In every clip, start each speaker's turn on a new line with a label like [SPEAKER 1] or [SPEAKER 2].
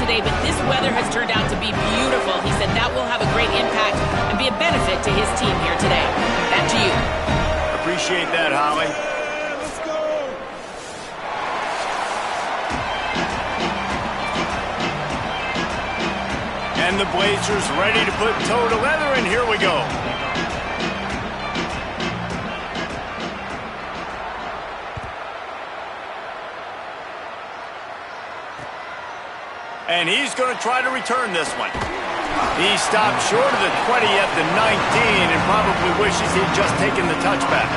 [SPEAKER 1] today, but this weather has turned out to be beautiful. He said that will have a great impact and be a benefit to his team here today. Back to you.
[SPEAKER 2] Appreciate that, Holly. And the Blazers ready to put toe to leather, and here we go. And he's going to try to return this one. He stopped short of the 20 at the 19 and probably wishes he'd just taken the touchback.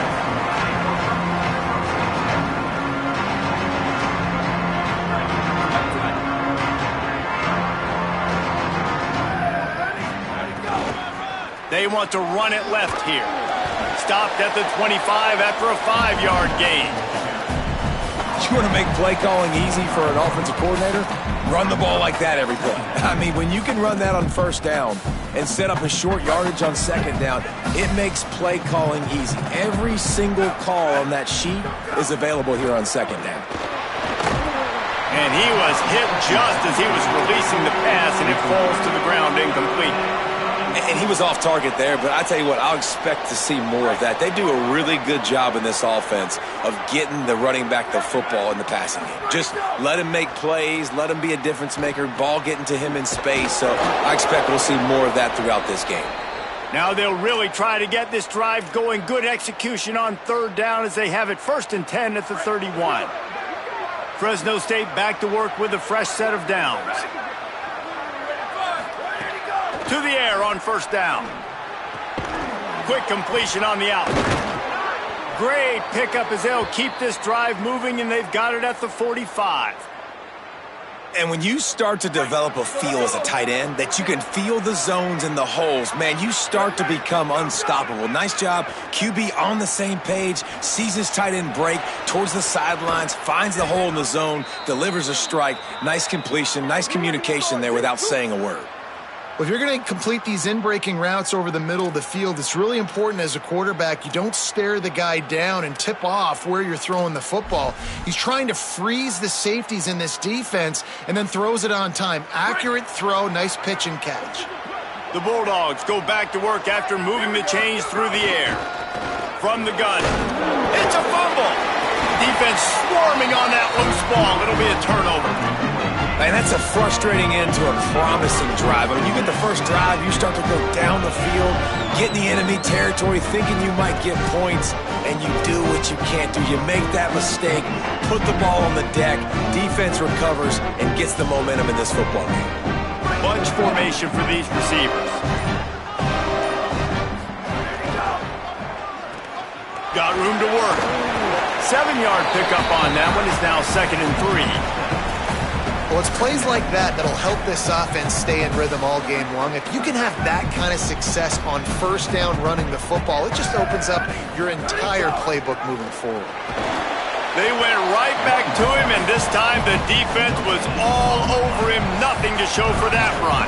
[SPEAKER 2] They want to run it left here. Stopped at the 25 after a 5-yard gain.
[SPEAKER 3] You want to make play calling easy for an offensive coordinator? Run the ball like that every play. I mean, when you can run that on first down and set up a short yardage on second down, it makes play calling easy. Every single call on that sheet is available here on second down.
[SPEAKER 2] And he was hit just as he was releasing the pass, and it falls to the ground incomplete.
[SPEAKER 3] And he was off target there, but I tell you what, I'll expect to see more of that. They do a really good job in this offense of getting the running back the football in the passing game. Just let him make plays, let him be a difference maker, ball getting to him in space. So I expect we'll see more of that throughout this game.
[SPEAKER 2] Now they'll really try to get this drive going. Good execution on third down as they have it 1st and 10 at the 31. Fresno State back to work with a fresh set of downs. To the air on first down. Quick completion on the out. Great pickup as they'll keep this drive moving, and they've got it at the 45.
[SPEAKER 3] And when you start to develop a feel as a tight end that you can feel the zones and the holes, man, you start to become unstoppable. Nice job. QB on the same page, sees his tight end break towards the sidelines, finds the hole in the zone, delivers a strike. Nice completion, nice communication there without saying a word.
[SPEAKER 4] Well, if you're going to complete these in-breaking routes over the middle of the field, it's really important as a quarterback you don't stare the guy down and tip off where you're throwing the football. He's trying to freeze the safeties in this defense and then throws it on time. Accurate throw, nice pitch and catch.
[SPEAKER 2] The Bulldogs go back to work after moving the chains through the air. From the gun, it's a fumble. Defense swarming on that loose ball. It'll be a turnover.
[SPEAKER 3] And that's a frustrating end to a promising drive. When you get the first drive, you start to go down the field, get in the enemy territory, thinking you might get points, and you do what you can't do. You make that mistake, put the ball on the deck, defense recovers, and gets the momentum in this football game.
[SPEAKER 2] Bunch formation for these receivers. Got room to work. 7-yard pickup on that one is now 2nd and 3.
[SPEAKER 4] Well, it's plays like that that'll help this offense stay in rhythm all game long. If you can have that kind of success on first down running the football, it just opens up your entire playbook moving forward.
[SPEAKER 2] They went right back to him, and this time the defense was all over him. Nothing to show for that run.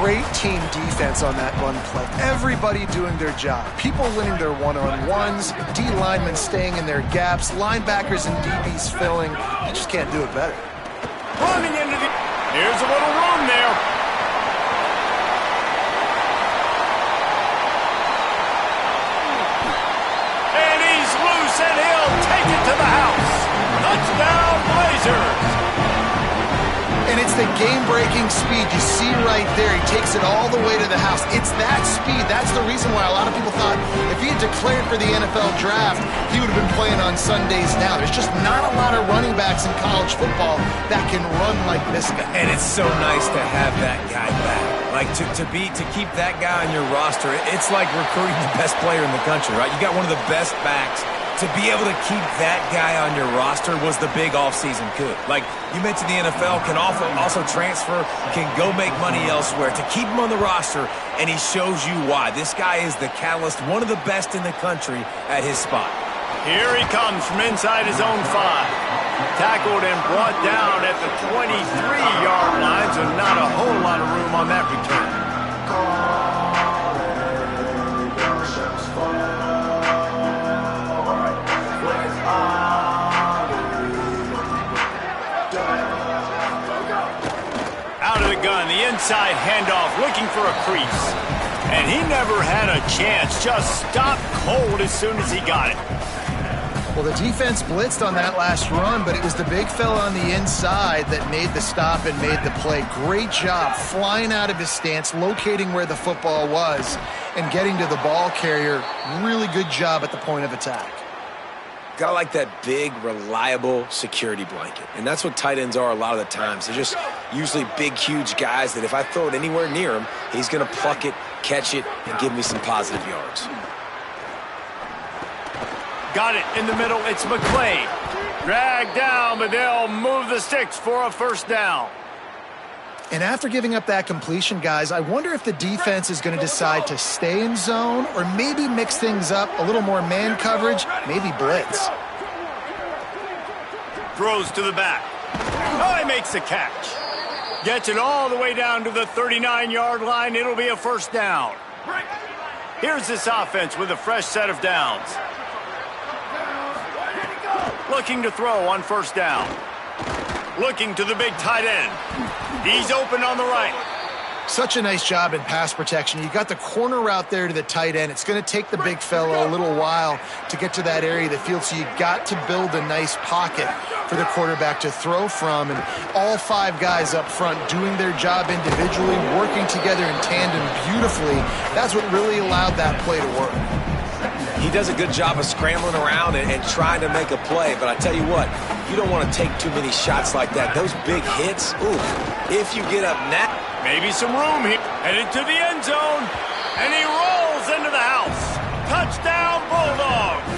[SPEAKER 4] Great team defense on that run play. Everybody doing their job. People winning their one-on-ones, D linemen staying in their gaps, linebackers and DBs filling. You just can't do it better.
[SPEAKER 2] Running into the... Here's a little room there. And he's loose, and he'll take it to the house. Touchdown, Blazers.
[SPEAKER 4] And it's the game-breaking speed you see right there. He takes it all the way to the house. It's that speed. That's the reason why a lot of people thought if he had declared for the NFL draft, he would have been playing on Sundays now. There's just not a lot of running backs in college football that can run like this guy.
[SPEAKER 3] And it's so nice to have that guy back. Like to keep that guy on your roster, it's like recruiting the best player in the country, right? You got one of the best backs. To be able to keep that guy on your roster was the big offseason coup. Like you mentioned, the NFL can also transfer, can go make money elsewhere. To keep him on the roster, and he shows you why. This guy is the catalyst, one of the best in the country at his spot.
[SPEAKER 2] Here he comes from inside his own 5. Tackled and brought down at the 23-yard line, so not a whole lot of room on that return. the gun, the inside handoff, looking for a crease. And he never had a chance, just stopped cold as soon as he got it.
[SPEAKER 4] Well, the defense blitzed on that last run, but it was the big fella on the inside that made the stop and made the play. Great job flying out of his stance, locating where the football was, and getting to the ball carrier. Really good job at the point of attack.
[SPEAKER 3] Gotta like that big, reliable security blanket. And that's what tight ends are a lot of the times. They're just usually big, huge guys that if I throw it anywhere near him, he's gonna pluck it, catch it, and give me some positive yards.
[SPEAKER 2] Got it in the middle. It's McClain. Dragged down, but they'll move the sticks for a first down.
[SPEAKER 4] And after giving up that completion, guys, I wonder if the defense is going to decide to stay in zone or maybe mix things up, a little more man coverage, maybe blitz.
[SPEAKER 2] Throws to the back. Oh, he makes the catch. Gets it all the way down to the 39-yard line. It'll be a first down. Here's this offense with a fresh set of downs. Looking to throw on first down. Looking to the big tight end. He's open on the right.
[SPEAKER 4] Such a nice job in pass protection. You got the corner route there to the tight end. It's going to take the big fellow a little while to get to that area of the field, so you got to build a nice pocket for the quarterback to throw from. And all five guys up front doing their job individually, working together in tandem beautifully. That's what really allowed that play to work.
[SPEAKER 3] He does a good job of scrambling around and trying to make a play, but I tell you what, you don't want to take too many shots like that. Those big hits, ooh, if you get up net.
[SPEAKER 2] Maybe some room here. Headed to the end zone, and he rolls into the house. Touchdown, Bulldogs.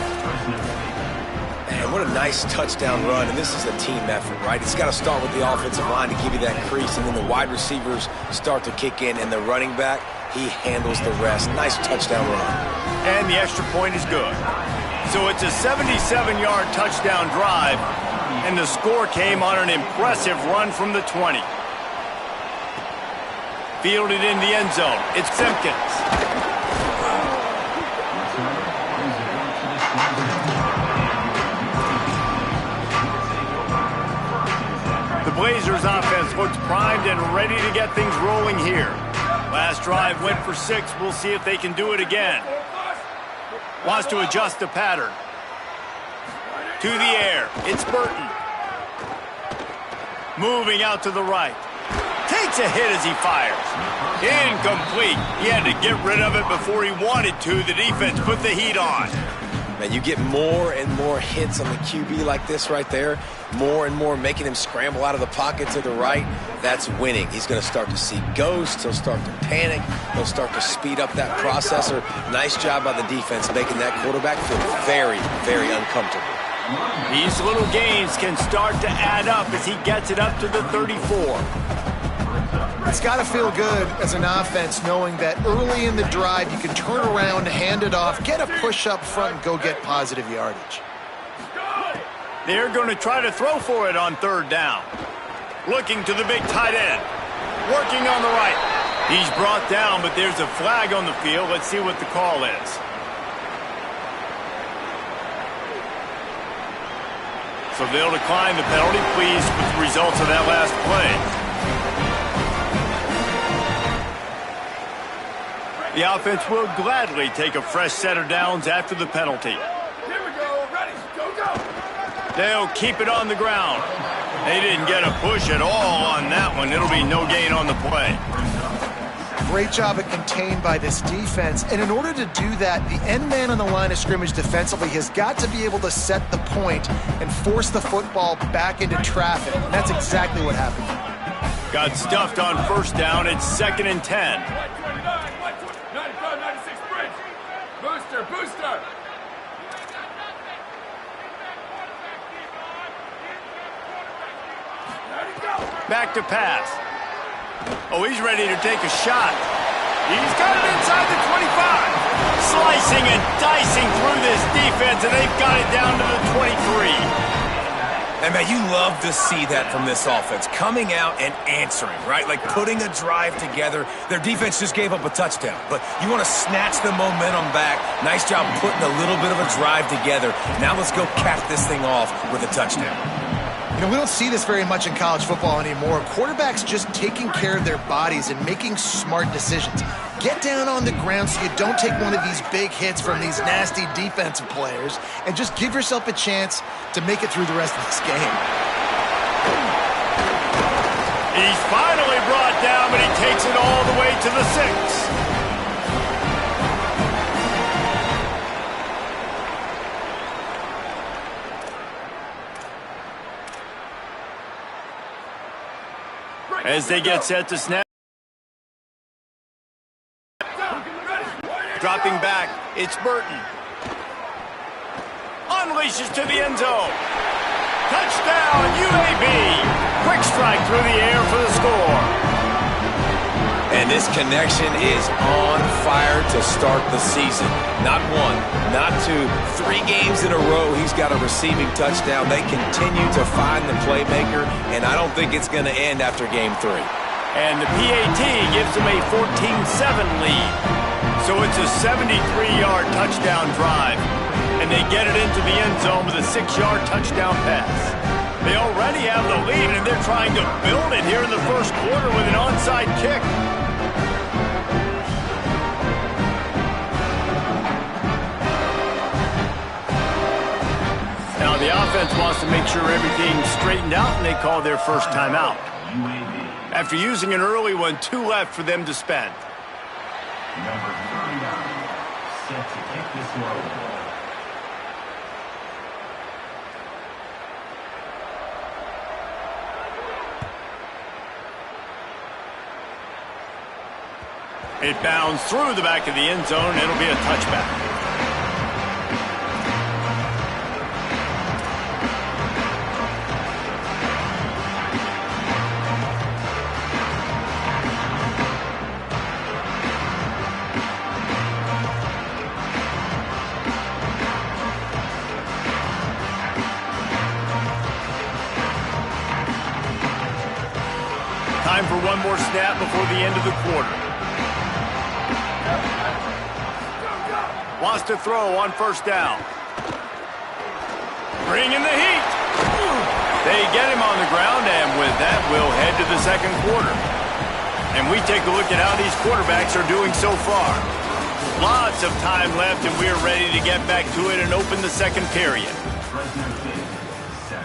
[SPEAKER 3] Man, what a nice touchdown run, and this is a team effort, right? It's got to start with the offensive line to give you that crease, and then the wide receivers start to kick in, and the running back, he handles the rest. Nice touchdown run.
[SPEAKER 2] And the extra point is good. So it's a 77-yard touchdown drive, and the score came on an impressive run from the 20. Fielded in the end zone. It's Simpkins. The Blazers offense looks primed and ready to get things rolling here. Last drive went for 6. We'll see if they can do it again. Wants to adjust the pattern. To the air. It's Burton. Moving out to the right. Takes a hit as he fires. Incomplete. He had to get rid of it before he wanted to. The defense put the heat on.
[SPEAKER 3] Man, you get more and more hits on the QB like this right there. More and more making him scramble out of the pocket to the right. That's winning. He's going to start to see ghosts. He'll start to panic. He'll start to speed up that processor. Nice job by the defense making that quarterback feel very, very uncomfortable.
[SPEAKER 2] These little gains can start to add up as he gets it up to the 34.
[SPEAKER 4] It's got to feel good as an offense knowing that early in the drive you can turn around, hand it off, get a push up front, and go get positive yardage.
[SPEAKER 2] They're going to try to throw for it on third down. Looking to the big tight end. Working on the right. He's brought down, but there's a flag on the field. Let's see what the call is. So they'll decline the penalty, pleased with the results of that last play. The offense will gladly take a fresh set of downs after the penalty.
[SPEAKER 5] Here we go, ready, go, go.
[SPEAKER 2] They'll keep it on the ground. They didn't get a push at all on that one. It'll be no gain on the play.
[SPEAKER 4] Great job at contained by this defense. And in order to do that, the end man on the line of scrimmage defensively has got to be able to set the point and force the football back into traffic. And that's exactly what happened.
[SPEAKER 2] Got stuffed on first down. It's 2nd and 10.
[SPEAKER 5] 96 bridge. Booster.
[SPEAKER 2] Back to pass. Oh, he's ready to take a shot. He's got it inside the 25. Slicing and dicing through this defense, and they've got it down to the 23.
[SPEAKER 3] And, man, you love to see that from this offense. Coming out and answering, right? Like putting a drive together. Their defense just gave up a touchdown. But you want to snatch the momentum back. Nice job putting a little bit of a drive together. Now let's go cap this thing off with a touchdown.
[SPEAKER 4] You know, we don't see this very much in college football anymore. Quarterbacks just taking care of their bodies and making smart decisions. Get down on the ground so you don't take one of these big hits from these nasty defensive players and just give yourself a chance to make it through the rest of this game.
[SPEAKER 2] He's finally brought down, but he takes it all the way to the 6. As they get set to snap. Dropping back, it's Burton. Unleashes to the end zone. Touchdown, UAB. Quick strike through the air for the score.
[SPEAKER 3] And this connection is on fire to start the season. Not one, not two, 3 games in a row he's got a receiving touchdown. They continue to find the playmaker, and I don't think it's going to end after game 3.
[SPEAKER 2] And the PAT gives them a 14-7 lead. So it's a 73-yard touchdown drive. And they get it into the end zone with a 6-yard touchdown pass. They already have the lead, and they're trying to build it here in the first quarter with an onside kick. Now the offense wants to make sure everything's straightened out, and they call their first timeout. After using an early one, 2 left for them to spend.
[SPEAKER 6] Number 39, set to kick this one.
[SPEAKER 2] It bounds through the back of the end zone, and it'll be a touchback. Time for one more snap before the end of the quarter. Wants to throw on first down. Bringing the heat. They get him on the ground, and with that, we'll head to the second quarter. And we take a look at how these quarterbacks are doing so far. Lots of time left, and we're ready to get back to it and open the second period.
[SPEAKER 6] Fresno V, set.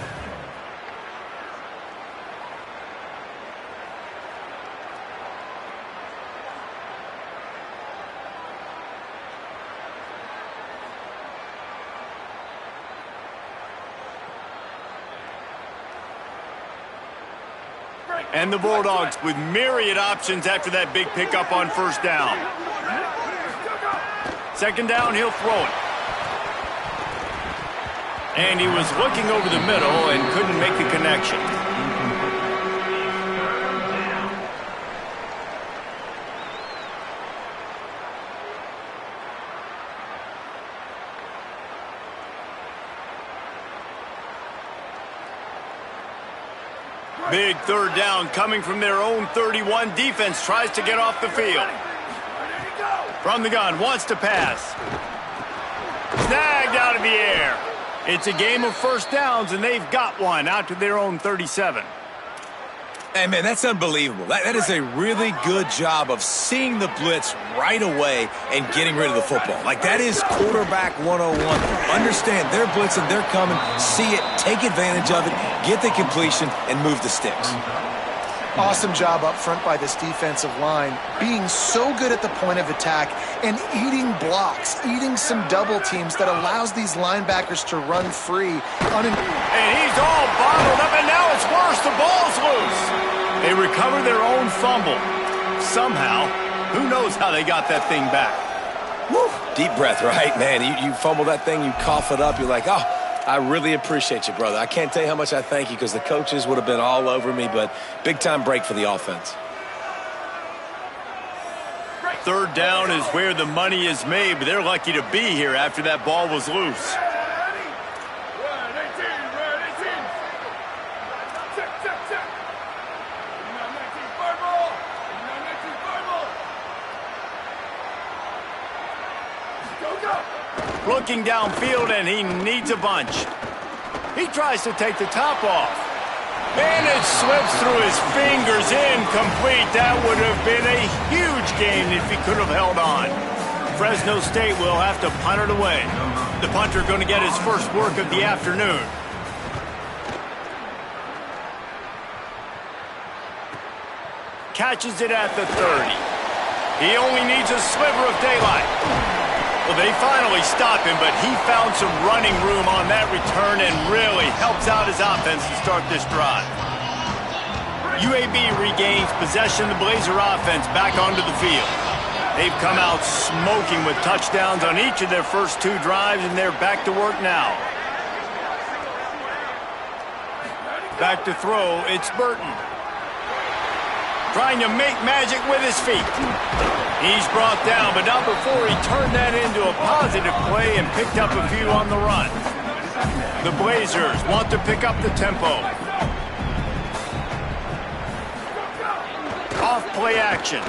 [SPEAKER 2] And the Bulldogs with myriad options after that big pickup on first down. Second down, he'll throw it. And he was looking over the middle and couldn't make the connection. Big third down coming from their own 31. Defense tries to get off the field. From the gun, wants to pass. Snagged out of the air. It's a game of first downs, and they've got one out to their own 37.
[SPEAKER 3] Hey, man, that's unbelievable. That is a really good job of seeing the blitz right away and getting rid of the football. Like, that is quarterback 101. Understand they're blitzing, they're coming, see it, take advantage of it, get the completion, and move the sticks.
[SPEAKER 4] Awesome job up front by this defensive line, being so good at the point of attack and eating blocks, eating some double teams that allows these linebackers to run free. And
[SPEAKER 2] he's all bottled up, and now it's worse. The ball's loose. They recover their own fumble. Somehow, who knows how they got that thing back.
[SPEAKER 3] Woo. Deep breath, right? Man, you fumble that thing, you cough it up, you're like, oh, I really appreciate you, brother. I can't tell you how much I thank you because the coaches would have been all over me, but big-time break for the offense.
[SPEAKER 2] Third down is where the money is made, but they're lucky to be here after that ball was loose. Looking downfield, and he needs a bunch. He tries to take the top off. And it slips through his fingers, incomplete. That would have been a huge gain if he could have held on. Fresno State will have to punt it away. The punter going to get his first work of the afternoon. Catches it at the 30. He only needs a sliver of daylight. Well, they finally stop him, but he found some running room on that return and really helps out his offense to start this drive. UAB regains possession of the Blazer offense back onto the field. They've come out smoking with touchdowns on each of their first 2 drives, and they're back to work now. Back to throw, it's Burton. Trying to make magic with his feet. He's brought down, but not before he turned that into a positive play and picked up a few on the run. The Blazers want to pick up the tempo. Off play action.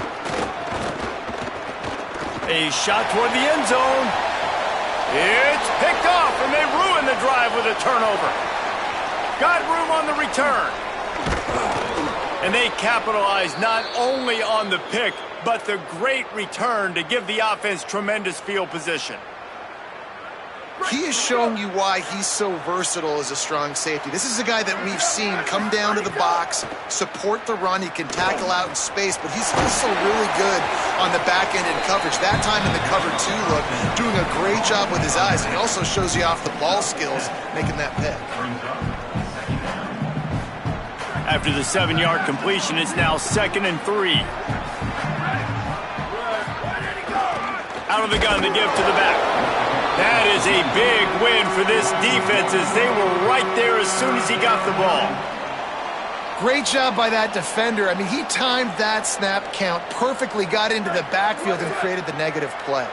[SPEAKER 2] A shot toward the end zone. It's picked off, and they ruin the drive with a turnover. Got room on the return. And they capitalize not only on the pick, but the great return to give the offense tremendous field position.
[SPEAKER 4] He is showing you why he's so versatile as a strong safety. This is a guy that we've seen come down to the box, support the run. He can tackle out in space, but he's also really good on the back end in coverage. That time in the cover 2 look, doing a great job with his eyes. And he also shows you off the ball skills, making that pick.
[SPEAKER 2] After the 7-yard completion, it's now 2nd and 3. Out of the gun, the give to the back. That is a big win for this defense as they were right there as soon as he got the ball.
[SPEAKER 4] Great job by that defender. I mean, he timed that snap count perfectly, got into the backfield and created the negative play.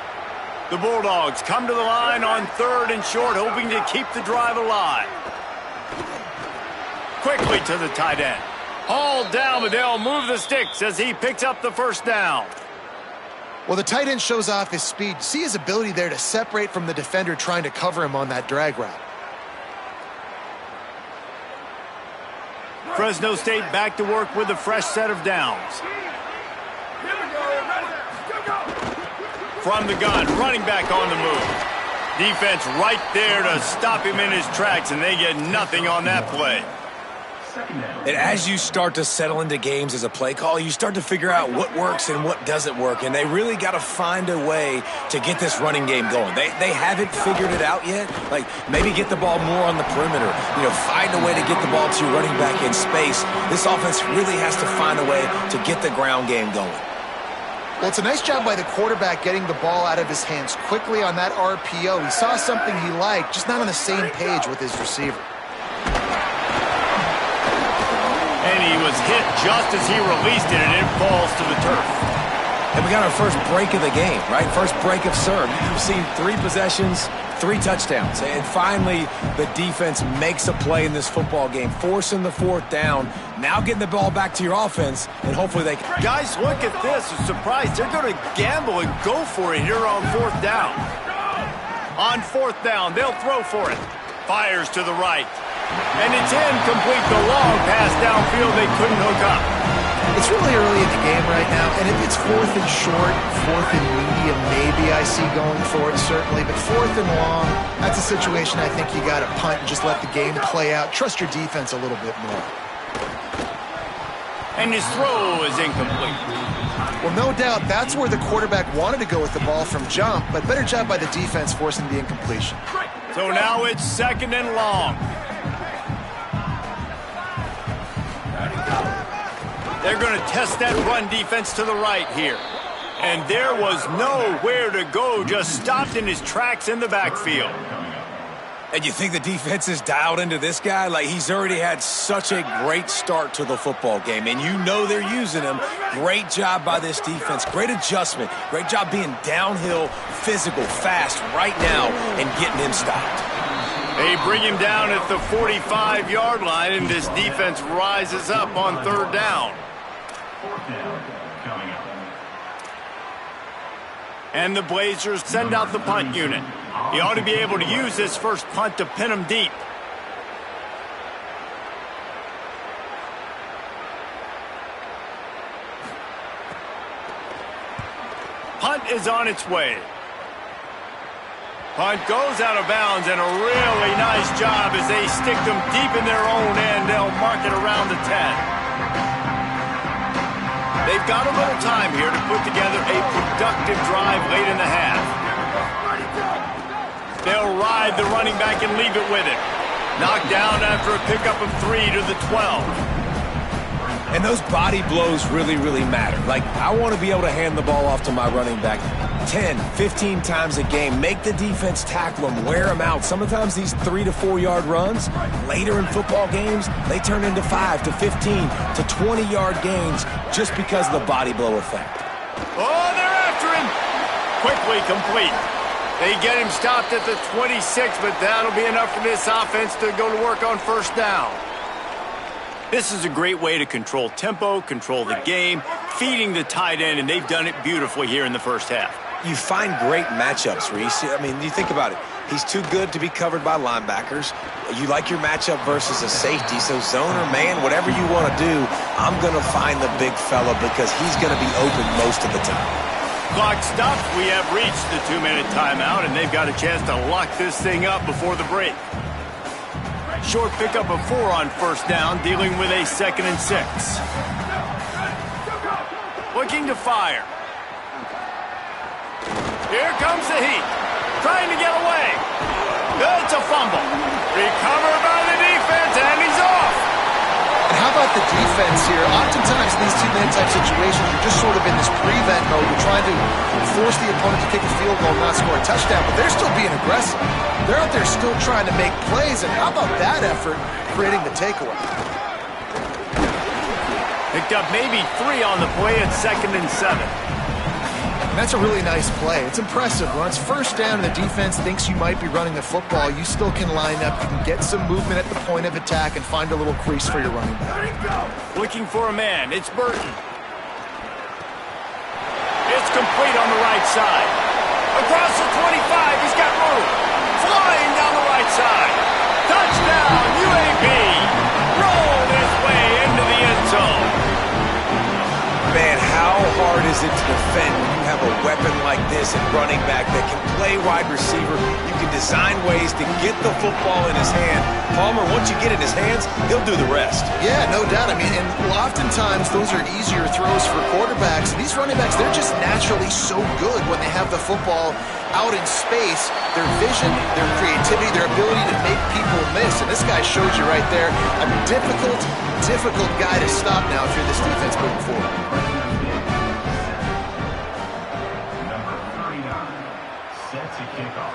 [SPEAKER 2] The Bulldogs come to the line on 3rd and short, hoping to keep the drive alive. Quickly to the tight end. Hauled down, but they'll move the sticks as he picks up the first down.
[SPEAKER 4] Well, the tight end shows off his speed. See his ability there to separate from the defender trying to cover him on that drag route.
[SPEAKER 2] Fresno State back to work with a fresh set of downs.
[SPEAKER 5] Here we go, ready, go!
[SPEAKER 2] From the gun, running back on the move. Defense right there to stop him in his tracks, and they get nothing on that play.
[SPEAKER 3] And as you start to settle into games as a play call, you start to figure out what works and what doesn't work. And they really got to find a way to get this running game going. They haven't figured it out yet. Like, maybe get the ball more on the perimeter. You know, find a way to get the ball to your running back in space. This offense really has to find a way to get the ground game going.
[SPEAKER 4] Well, it's a nice job by the quarterback getting the ball out of his hands quickly on that RPO. He saw something he liked, just not on the same page with his receiver.
[SPEAKER 2] And he was hit just as he released it, and it falls to the turf.
[SPEAKER 3] And we got our first break of the game, right? First break of serve. You've seen 3 possessions, 3 touchdowns. And finally, the defense makes a play in this football game, forcing the 4th down. Now getting the ball back to your offense, and hopefully they can.
[SPEAKER 2] Guys, look at this. I'm surprised. They're going to gamble and go for it here on 4th down. On 4th down, they'll throw for it. Fires to the right. And it's incomplete. The long pass downfield they couldn't hook up.
[SPEAKER 4] It's really early in the game right now, and if it's 4th and short, 4th and medium, maybe I see going for it, certainly. But 4th and long, that's a situation I think you got to punt and just let the game play out. Trust your defense a little bit more.
[SPEAKER 2] And his throw is incomplete.
[SPEAKER 4] Well, no doubt that's where the quarterback wanted to go with the ball from jump, but better job by the defense forcing the incompletion.
[SPEAKER 2] So now it's 2nd and long. They're going to test that run defense to the right here. And there was nowhere to go, just stopped in his tracks in the backfield.
[SPEAKER 3] And you think the defense is dialed into this guy? Like, he's already had such a great start to the football game, and you know they're using him. Great job by this defense. Great adjustment. Great job being downhill, physical, fast right now and getting him stopped.
[SPEAKER 2] They bring him down at the 45-yard line, and this defense rises up on 3rd down.
[SPEAKER 6] 4th down coming up.
[SPEAKER 2] And the Blazers send out the punt unit. He ought to be able to use this first punt to pin him deep. Punt is on its way. Punt goes out of bounds, and a really nice job as they stick them deep in their own end. They'll mark it around the 10. They've got a little time here to put together a productive drive late in the half. They'll ride the running back and leave it with it. Knocked down after a pickup of 3 to the 12.
[SPEAKER 3] And those body blows really, really matter. Like, I want to be able to hand the ball off to my running back 10, 15 times a game. Make the defense tackle them, wear them out. Sometimes these 3 to 4 yard runs, later in football games, they turn into 5 to 15 to 20 yard gains just because of the body blow effect.
[SPEAKER 2] Oh, they're after him. Quickly complete. They get him stopped at the 26, but that'll be enough for this offense to go to work on first down. This is a great way to control tempo, control the game, feeding the tight end, and they've done it beautifully here in the first half.
[SPEAKER 3] You find great matchups, Reese. I mean, you think about it. He's too good to be covered by linebackers. You like your matchup versus a safety, so zone or man, whatever you want to do, I'm going to find the big fella because he's going to be open most of the time.
[SPEAKER 2] Clock stops. We have reached the 2-minute timeout, and they've got a chance to lock this thing up before the break. Short pickup of 4 on first down, dealing with a 2nd and 6. Looking to fire. Here comes the heat. Trying to get away. It's a fumble. Recovered by the defense, and he's off.
[SPEAKER 4] And how about the defense here? Oftentimes in these 2-minute type situations, you're just sort of in this prevent mode. You're trying to force the opponent to kick a field goal and not score a touchdown, but they're still being aggressive. They're out there still trying to make plays, and how about that effort creating the takeaway?
[SPEAKER 2] Picked up maybe 3 on the play at 2nd and 7.
[SPEAKER 4] And that's a really nice play. It's impressive. When it's first down and the defense thinks you might be running the football, you still can line up, you can get some movement at the point of attack and find a little crease for your running back.
[SPEAKER 2] Looking for a man. It's Burton. It's complete on the right side. Across the 25, he's got room. Flying down the right side. Touchdown, UAB. Rolled his way into the end zone.
[SPEAKER 3] Man, how hard is it to defend when you have a weapon like this at running back that can play wide receiver? You can design ways to get the football in his hand. Palmer, once you get it in his hands, he'll do the rest.
[SPEAKER 4] Yeah, no doubt. I mean, and oftentimes those are easier throws for quarterbacks. These running backs, they're just naturally so good when they have the football out in space. Their vision, their creativity, their ability to make people miss. And this guy shows you right there a difficult guy to stop now if you're this defense moving forward.
[SPEAKER 6] Number 39, set to kick off.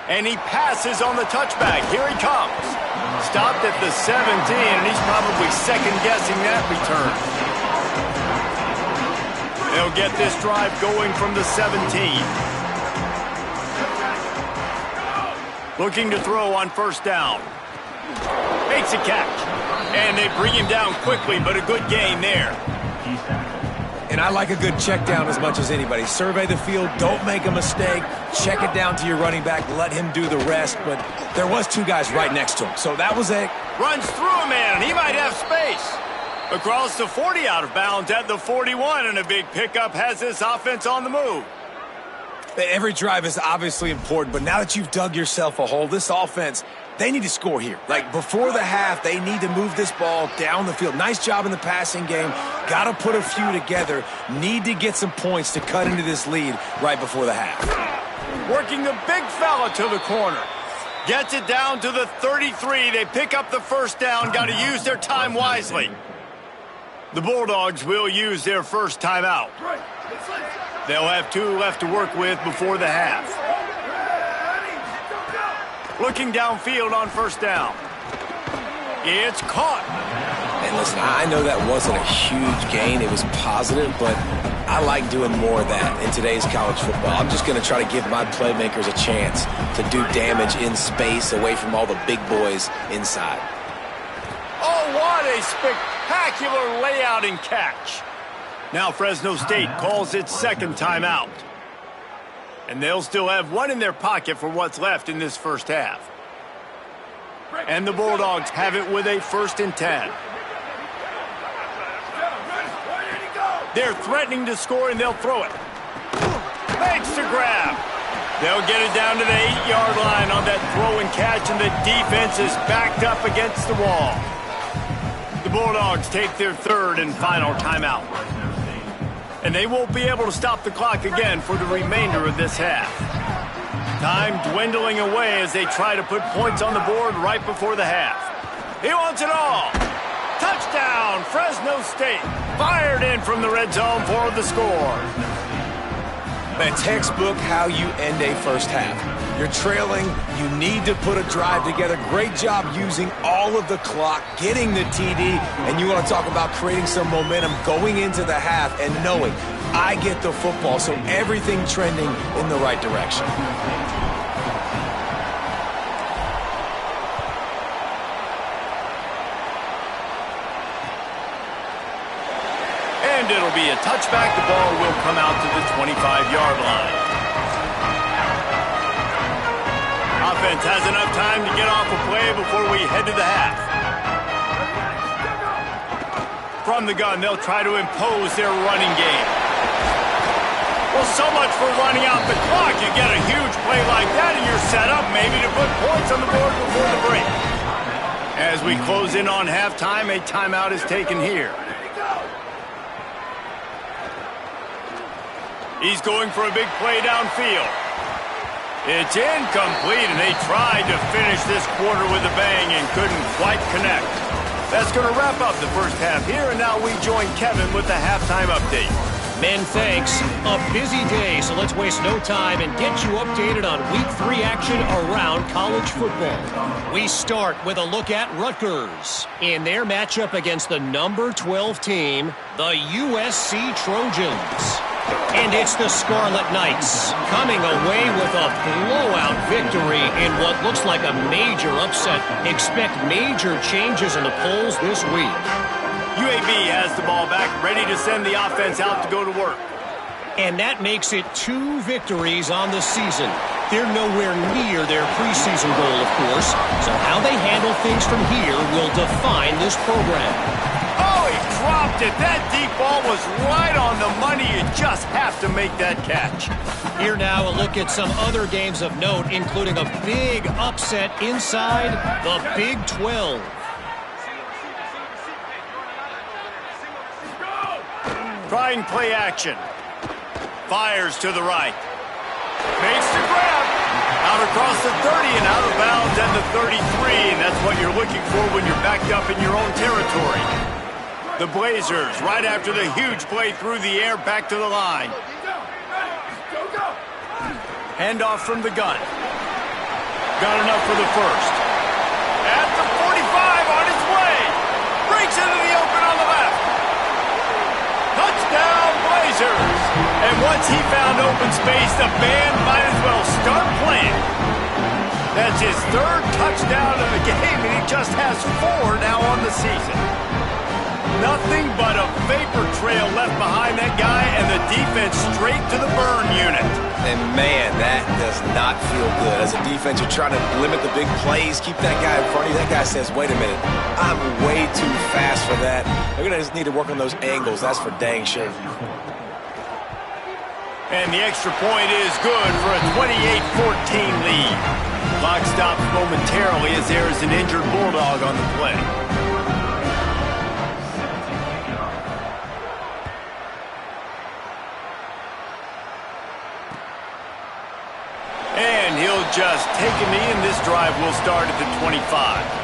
[SPEAKER 2] And he passes on the touchback. Here he comes. Stopped at the 17, and he's probably second-guessing that return. They'll get this drive going from the 17. Looking to throw on first down. Makes a catch. And they bring him down quickly, but a good gain there.
[SPEAKER 3] And I like a good check down as much as anybody. Survey the field, don't make a mistake, check it down to your running back, let him do the rest. But there was 2 guys right next to him, so that was a...
[SPEAKER 2] Runs through a man, and he might have space. Across the 40, out of bounds at the 41, and a big pickup has this offense on the move.
[SPEAKER 3] Every drive is obviously important, but now that you've dug yourself a hole, this offense, they need to score here. Like, before the half, they need to move this ball down the field. Nice job in the passing game. Got to put a few together. Need to get some points to cut into this lead right before the half.
[SPEAKER 2] Working the big fella to the corner. Gets it down to the 33. They pick up the first down. Got to use their time wisely. The Bulldogs will use their first timeout. They'll have 2 left to work with before the half. Looking downfield on first down. It's caught.
[SPEAKER 3] And listen, I know that wasn't a huge gain. It was positive, but I like doing more of that in today's college football. I'm just going to try to give my playmakers a chance to do damage in space away from all the big boys inside.
[SPEAKER 2] Oh, what a spectacular layout and catch. Now Fresno State calls its second timeout. And they'll still have 1 in their pocket for what's left in this first half. And the Bulldogs have it with a 1st and 10. They're threatening to score, and they'll throw it. Makes the grab. They'll get it down to the 8-yard line on that throw and catch, and the defense is backed up against the wall. The Bulldogs take their third and final timeout. And they won't be able to stop the clock again for the remainder of this half. Time dwindling away as they try to put points on the board right before the half. He wants it all. Touchdown, Fresno State. Fired in from the red zone for the score.
[SPEAKER 3] Man, textbook how you end a first half. You're trailing. You need to put a drive together. Great job using all of the clock, getting the TD, and you want to talk about creating some momentum going into the half and knowing I get the football, so everything trending in the right direction.
[SPEAKER 2] And it'll be a touchback. The ball will come out to the 25-yard line. Offense has enough time to get off a play before we head to the half. From the gun, they'll try to impose their running game. Well, so much for running out the clock. You get a huge play like that, and you're set up maybe to put points on the board before the break. As we close in on halftime, a timeout is taken here. He's going for a big play downfield. It's incomplete, and they tried to finish this quarter with a bang and couldn't quite connect. That's going to wrap up the first half here, and now we join Kevin with the halftime update.
[SPEAKER 7] Men, thanks. A busy day, so let's waste no time and get you updated on Week 3 action around college football. We start with a look at Rutgers in their matchup against the number 12 team, the USC Trojans. And it's the Scarlet Knights coming away with a blowout victory in what looks like a major upset. Expect major changes in the polls this week.
[SPEAKER 2] UAB has the ball back, ready to send the offense out to go to work.
[SPEAKER 7] And that makes it 2 victories on the season. They're nowhere near their preseason goal, of course. So how they handle things from here will define this program.
[SPEAKER 2] Oh, he dropped it. That deep ball was right on the money. You just have to make that catch.
[SPEAKER 7] Here now, a look at some other games of note, including a big upset inside the Big 12.
[SPEAKER 2] Trying play action. Fires to the right. Makes the grab. Out across the 30 and out of bounds at the 33. And that's what you're looking for when you're backed up in your own territory. The Blazers, right after the huge play through the air, back to the line. Handoff from the gun. Got enough for the first. At the 45, on his way. Breaks into the open on the left. Touchdown, Blazers. And once he found open space, the band might as well start playing. That's his 3rd touchdown of the game, and he just has 4 now on the season. Nothing but a vapor trail left behind that guy, and the defense straight to the burn unit.
[SPEAKER 3] And man, that does not feel good. As a defense, you're trying to limit the big plays, keep that guy in front of you. That guy says, wait a minute, I'm way too fast for that. They're going to just need to work on those angles. That's for dang sure.
[SPEAKER 2] And the extra point is good for a 28-14 lead. Clock stops momentarily as there is an injured Bulldog on the play. And he'll just take a knee, and this drive will start at the 25.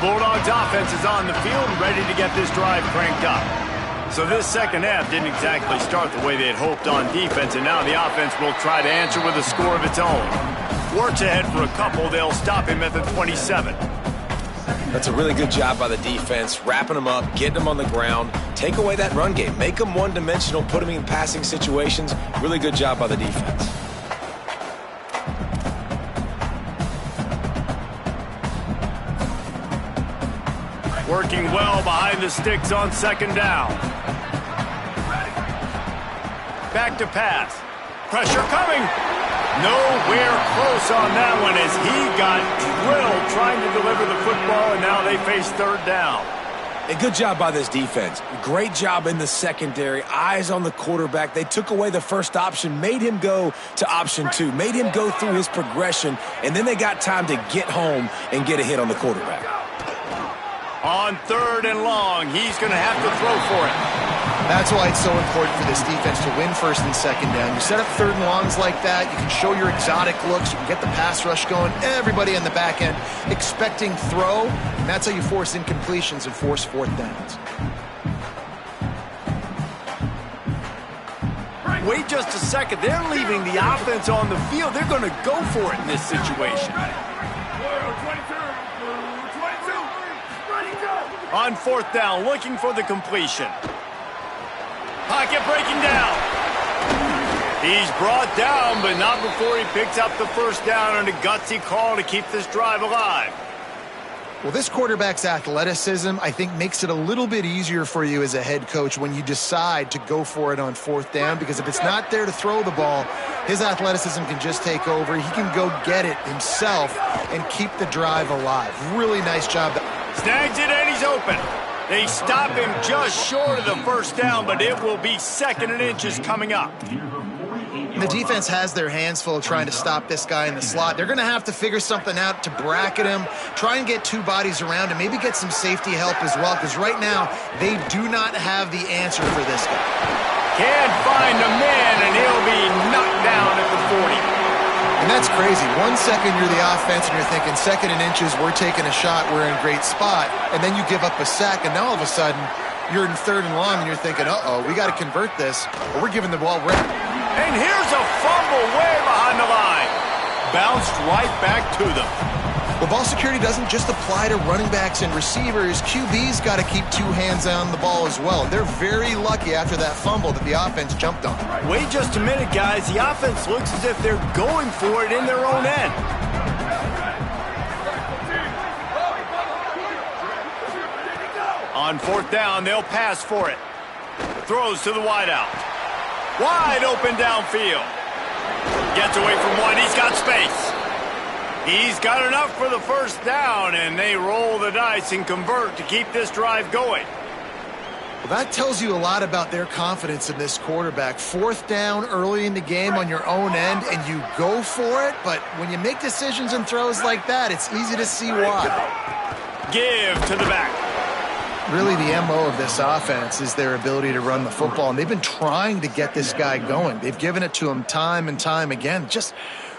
[SPEAKER 2] Bulldogs offense is on the field and ready to get this drive cranked up. So this second half didn't exactly start the way they had hoped on defense, and now the offense will try to answer with a score of its own. Works ahead for a couple. They'll stop him at the 27.
[SPEAKER 3] That's a really good job by the defense, wrapping them up, getting them on the ground, take away that run game, make them one-dimensional, put them in passing situations. Really good job by the defense.
[SPEAKER 2] Working well behind the sticks on second down. Back to pass. Pressure coming. Nowhere close on that one as he got drilled trying to deliver the football, and now they face third down.
[SPEAKER 3] A good job by this defense. Great job in the secondary. Eyes on the quarterback. They took away the first option, made him go to option 2, made him go through his progression, and then they got time to get home and get a hit on the quarterback.
[SPEAKER 2] On third and long, he's going to have to throw for it.
[SPEAKER 4] That's why it's so important for this defense to win first and second down. You set up third and longs like that, you can show your exotic looks, you can get the pass rush going, everybody on the back end expecting throw, and that's how you force incompletions and force fourth downs.
[SPEAKER 2] Wait just a second. They're leaving the offense on the field. They're going to go for it in this situation. On fourth down, looking for the completion. Pocket breaking down. He's brought down, but not before he picks up the first down on a gutsy call to keep this drive alive.
[SPEAKER 4] Well, this quarterback's athleticism, I think, makes it a little bit easier for you as a head coach when you decide to go for it on fourth down, because if it's not there to throw the ball, his athleticism can just take over. He can go get it himself and keep the drive alive. Really nice job.
[SPEAKER 2] Snags it and he's open. They stop him just short of the first down, but it will be second and inches coming up.
[SPEAKER 4] The defense has their hands full trying to stop this guy in the slot. They're going to have to figure something out to bracket him, try and get two bodies around him, maybe get some safety help as well, because right now they do not have the answer for this guy.
[SPEAKER 2] Can't find a man, and he'll be knocked down at the 40.
[SPEAKER 4] And that's crazy. 1 second you're the offense and you're thinking second and inches, we're taking a shot, we're in a great spot, and then you give up a sack, and now all of a sudden you're in third and long and you're thinking, uh-oh, we got to convert this, or we're giving the ball right.
[SPEAKER 2] And here's a fumble way behind the line. Bounced right back to them.
[SPEAKER 4] Well, ball security doesn't just apply to running backs and receivers. QB's got to keep two hands on the ball as well. They're very lucky after that fumble that the offense jumped on.
[SPEAKER 2] Wait just a minute, guys. The offense looks as if they're going for it in their own end. On fourth down, they'll pass for it. Throws to the wideout. Wide open downfield. Gets away from one. He's got space. He's got enough for the first down, and they roll the dice and convert to keep this drive going.
[SPEAKER 4] Well, that tells you a lot about their confidence in this quarterback. Fourth down early in the game on your own end, and you go for it, but when you make decisions and throws like that, it's easy to see why.
[SPEAKER 2] Give to the back.
[SPEAKER 4] Really, the MO of this offense is their ability to run the football, and they've been trying to get this guy going. They've given it to him time and time again. Just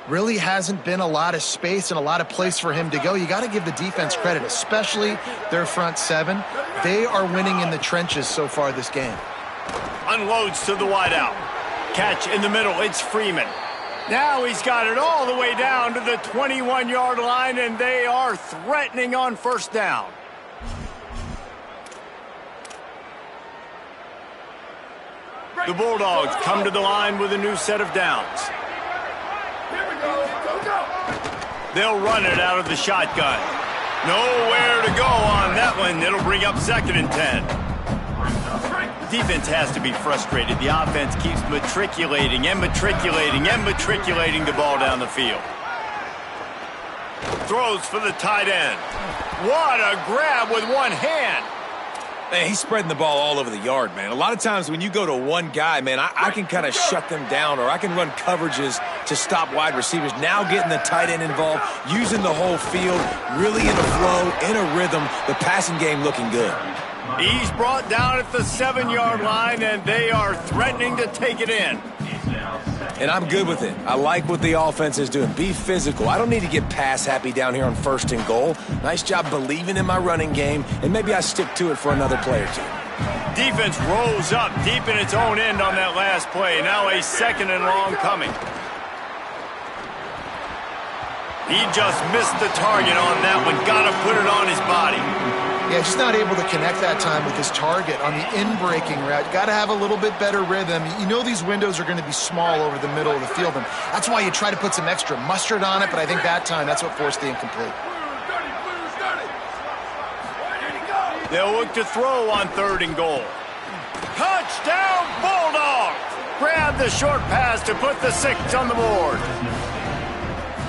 [SPEAKER 4] really hasn't been a lot of space and a lot of place for him to go. You got to give the defense credit, especially their front seven. They are winning in the trenches so far this game.
[SPEAKER 2] Unloads to the wideout. Catch in the middle. It's Freeman. Now he's got it all the way down to the 21-yard line, and they are threatening on first down. The Bulldogs come to the line with a new set of downs. They'll run it out of the shotgun. Nowhere to go on that one. It'll bring up second and 10. Defense has to be frustrated. The offense keeps matriculating and matriculating and matriculating the ball down the field. Throws for the tight end. What a grab with one hand.
[SPEAKER 3] Man, he's spreading the ball all over the yard, man. A lot of times when you go to one guy, man, I can kind of shut them down, or I can run coverages to stop wide receivers. Now getting the tight end involved, using the whole field, really in a flow, in a rhythm, the passing game looking good.
[SPEAKER 2] He's brought down at the 7-yard line, and they are threatening to take it in.
[SPEAKER 3] And I'm good with it. I like what the offense is doing. Be physical. I don't need to get pass happy down here on first and goal. Nice job believing in my running game, and maybe I stick to it for another play or two.
[SPEAKER 2] Defense rolls up deep in its own end on that last play. Now a second and long coming. He just missed the target on that one. Got to put it on his body.
[SPEAKER 4] Yeah, just not able to connect that time with his target on the in-breaking route. Got to have a little bit better rhythm. You know these windows are going to be small over the middle of the field, and that's why you try to put some extra mustard on it, but I think that time that's what forced the incomplete.
[SPEAKER 2] They'll look to throw on 3rd and goal. Touchdown, Bulldogs! Grab the short pass to put the 6 on the board.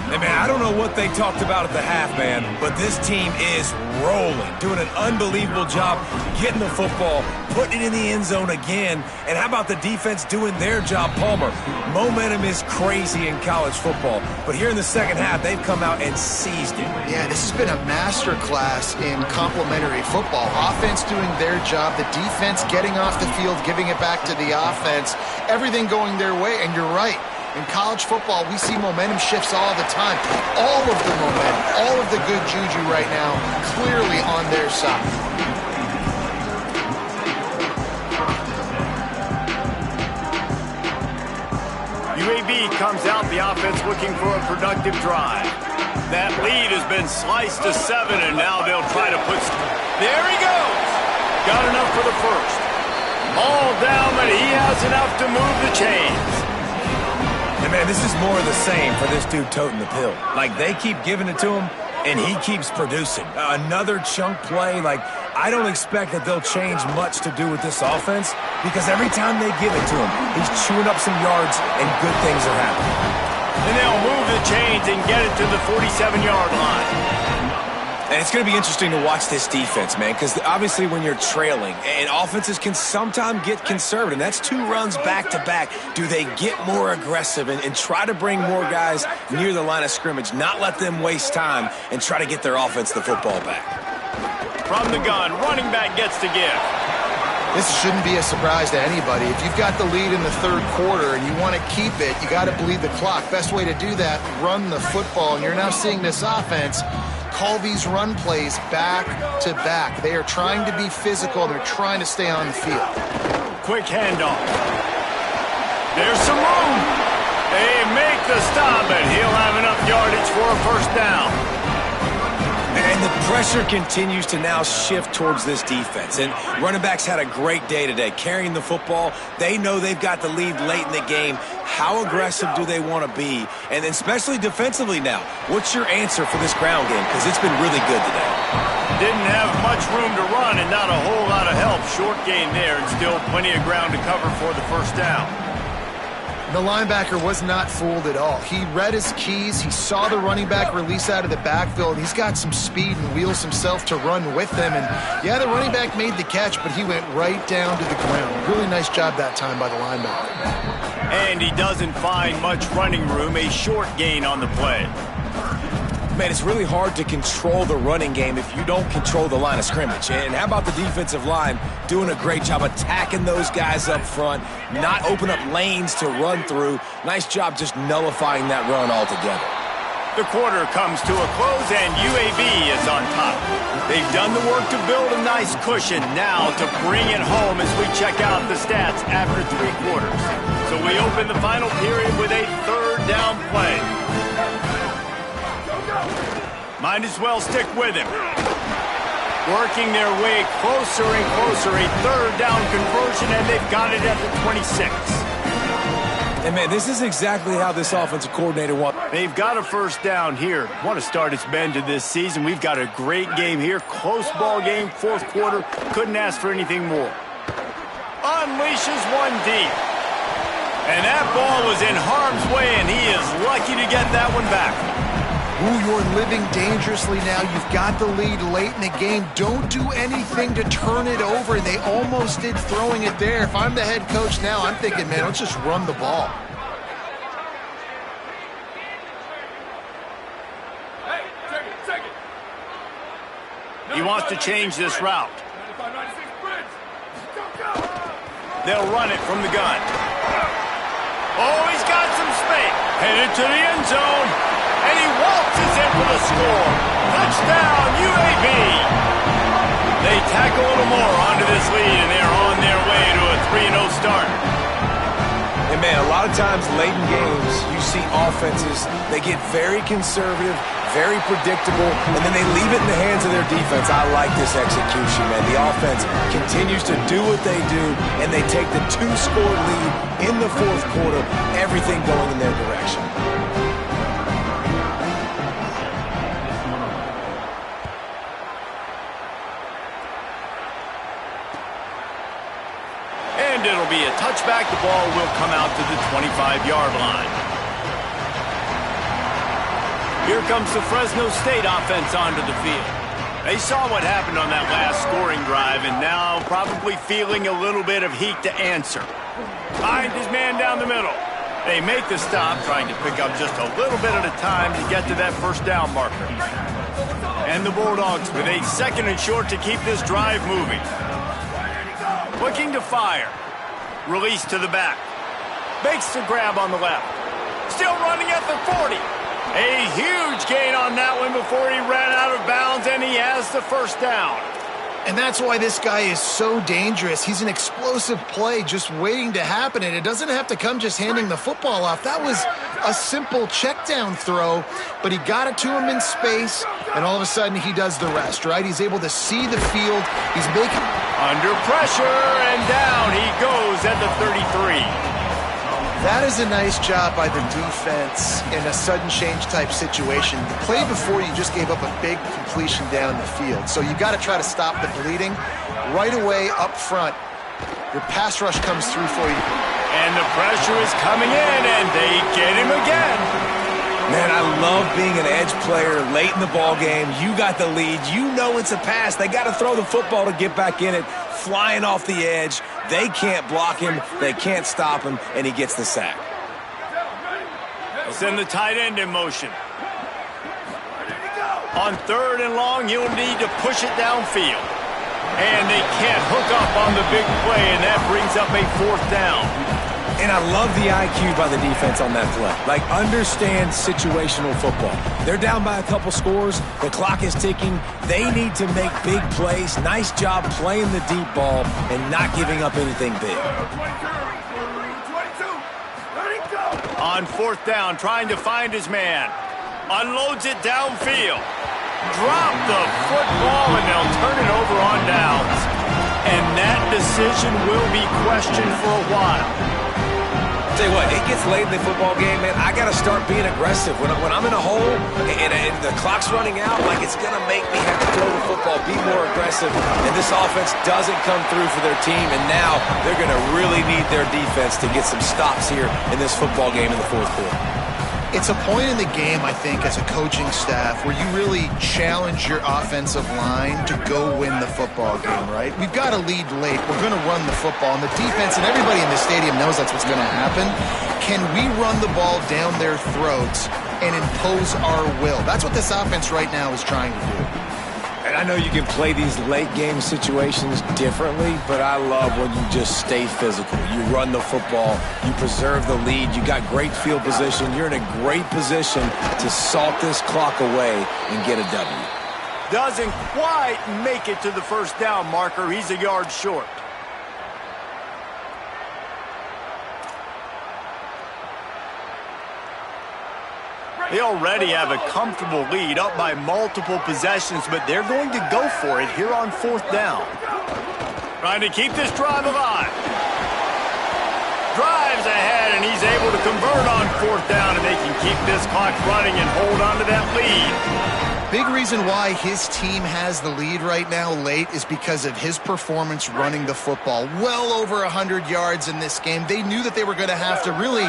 [SPEAKER 3] Hey, man, I don't know what they talked about at the half, man, but this team is rolling, doing an unbelievable job getting the football, putting it in the end zone again. And how about the defense doing their job, Palmer? Momentum is crazy in college football, but here in the second half, they've come out and seized it.
[SPEAKER 4] Yeah, this has been a master class in complementary football. Offense doing their job, the defense getting off the field, giving it back to the offense, everything going their way, and you're right. In college football, we see momentum shifts all the time. All of the momentum, all of the good juju right now, clearly on their side.
[SPEAKER 2] UAB comes out, the offense looking for a productive drive. That lead has been sliced to 7, and now they'll try to put... There he goes! Got enough for the first. All down, but he has enough to move the chains.
[SPEAKER 3] And man, this is more of the same for this dude toting the pill. Like, they keep giving it to him, and he keeps producing. Another chunk play. Like, I don't expect that they'll change much to do with this offense, because every time they give it to him, he's chewing up some yards, and good things are happening.
[SPEAKER 2] And they'll move the chains and get it to the 47-yard line.
[SPEAKER 3] And it's going to be interesting to watch this defense, man, because obviously when you're trailing, and offenses can sometimes get conservative, and that's 2 runs back-to-back. Do they get more aggressive and try to bring more guys near the line of scrimmage, not let them waste time, and try to get their offense the football back?
[SPEAKER 2] From the gun, running back gets to give.
[SPEAKER 4] This shouldn't be a surprise to anybody. If you've got the lead in the 3rd quarter and you want to keep it, you got to bleed the clock. Best way to do that, run the football. And you're now seeing this offense call these run plays back to back. They are trying to be physical. They're trying to stay on the field.
[SPEAKER 2] Quick handoff. There's some room. They make the stop, and he'll have enough yardage for a first down.
[SPEAKER 3] And the pressure continues to now shift towards this defense. And running backs had a great day today, carrying the football. They know they've got the lead late in the game. How aggressive do they want to be? And especially defensively now, what's your answer for this ground game? Because it's been really good today.
[SPEAKER 2] Didn't have much room to run and not a whole lot of help. Short gain there and still plenty of ground to cover for the first down.
[SPEAKER 4] The linebacker was not fooled at all. He read his keys. He saw the running back release out of the backfield. He's got some speed and wheels himself to run with them. And, yeah, the running back made the catch, but he went right down to the ground. Really nice job that time by the linebacker.
[SPEAKER 2] And he doesn't find much running room. A short gain on the play.
[SPEAKER 3] Man, it's really hard to control the running game if you don't control the line of scrimmage. And how about the defensive line doing a great job attacking those guys up front, not open up lanes to run through. Nice job just nullifying that run altogether.
[SPEAKER 2] The quarter comes to a close, and UAB is on top. They've done the work to build a nice cushion. Now to bring it home as we check out the stats after 3 quarters. So we open the final period with a 3rd down play. Might as well stick with him. Working their way closer and closer. A 3rd down conversion, and they've got it at the 26.
[SPEAKER 3] And, man, this is exactly how this offensive coordinator wants.
[SPEAKER 2] They've got a first down here. What a start it's been to this season. We've got a great game here. Close ball game, 4th quarter. Couldn't ask for anything more. Unleashes one deep. And that ball was in harm's way, and he is lucky to get that one back.
[SPEAKER 4] Ooh, you're living dangerously now. You've got the lead late in the game. Don't do anything to turn it over. They almost did throwing it there. If I'm the head coach now, I'm thinking, man, let's just run the ball.
[SPEAKER 5] Hey, take it.
[SPEAKER 2] He wants to change this route.
[SPEAKER 5] 95-96 bridge. Go.
[SPEAKER 2] They'll run it from the gun. Oh, he's got some space. Headed to the end zone. And he waltzes in for the score. Touchdown, UAB. They tack a little more onto this lead, and they're on their way to a 3-0 start.
[SPEAKER 3] And, man, a lot of times late in games, you see offenses, they get very conservative, very predictable, and then they leave it in the hands of their defense. I like this execution, man. The offense continues to do what they do, and they take the 2-score lead in the 4th quarter, everything going in their direction.
[SPEAKER 2] touchback, the ball will come out to the 25-yard line. Here comes the Fresno State offense onto the field. They saw what happened on that last scoring drive and now probably feeling a little bit of heat to answer. Find his man down the middle. They make the stop, trying to pick up just a little bit at a time to get to that first down marker. And the Bulldogs with a 2nd and short to keep this drive moving. Looking to fire. Release to the back. Makes the grab on the left. Still running at the 40. A huge gain on that one before he ran out of bounds, and he has the first down.
[SPEAKER 4] And that's why this guy is so dangerous. He's an explosive play just waiting to happen, and it doesn't have to come just handing the football off. That was a simple check down throw, but he got it to him in space, and all of a sudden he does the rest, right? He's able to see the field. He's making...
[SPEAKER 2] Under pressure, and down he goes at the 33.
[SPEAKER 4] That is a nice job by the defense in a sudden change type situation. The play before, you just gave up a big completion down the field. So you got to try to stop the bleeding right away up front. Your pass rush comes through for you.
[SPEAKER 2] And the pressure is coming in, and they get him again.
[SPEAKER 3] Man, I love being an edge player late in the ball game. You got the lead. You know it's a pass. They got to throw the football to get back in it. Flying off the edge. They can't block him. They can't stop him, and he gets the sack.
[SPEAKER 2] They'll send the tight end in motion. On 3rd and long, he'll need to push it downfield. And they can't hook up on the big play, and that brings up a 4th down.
[SPEAKER 3] And I love the IQ by the defense on that play. Like, understand situational football. They're down by a couple scores. The clock is ticking. They need to make big plays. Nice job playing the deep ball and not giving up anything big.
[SPEAKER 2] On 4th down, trying to find his man. Unloads it downfield. Drop the football, and they'll turn it over on downs. And that decision will be questioned for a while.
[SPEAKER 3] Tell you what, it gets late in the football game, man. I got to start being aggressive. When I'm in a hole and the clock's running out, like, it's going to make me have to throw the football, be more aggressive. And this offense doesn't come through for their team, and now they're going to really need their defense to get some stops here in this football game in the 4th quarter.
[SPEAKER 4] It's a point in the game, I think, as a coaching staff where you really challenge your offensive line to go win the football game, right? We've got to lead late. We're going to run the football. And the defense and everybody in the stadium knows that's what's going to happen. Can we run the ball down their throats and impose our will? That's what this offense right now is trying to do.
[SPEAKER 3] And I know you can play these late-game situations differently, but I love when you just stay physical. You run the football. You preserve the lead. You got great field position. You're in a great position to salt this clock away and get a W.
[SPEAKER 2] Doesn't quite make it to the first down marker. He's a yard short. They already have a comfortable lead, up by multiple possessions, but they're going to go for it here on 4th down. Trying to keep this drive alive. Drives ahead, and he's able to convert on 4th down, and they can keep this clock running and hold on to that lead.
[SPEAKER 4] Big reason why his team has the lead right now late is because of his performance running the football. Well over 100 yards in this game. They knew that they were going to have to really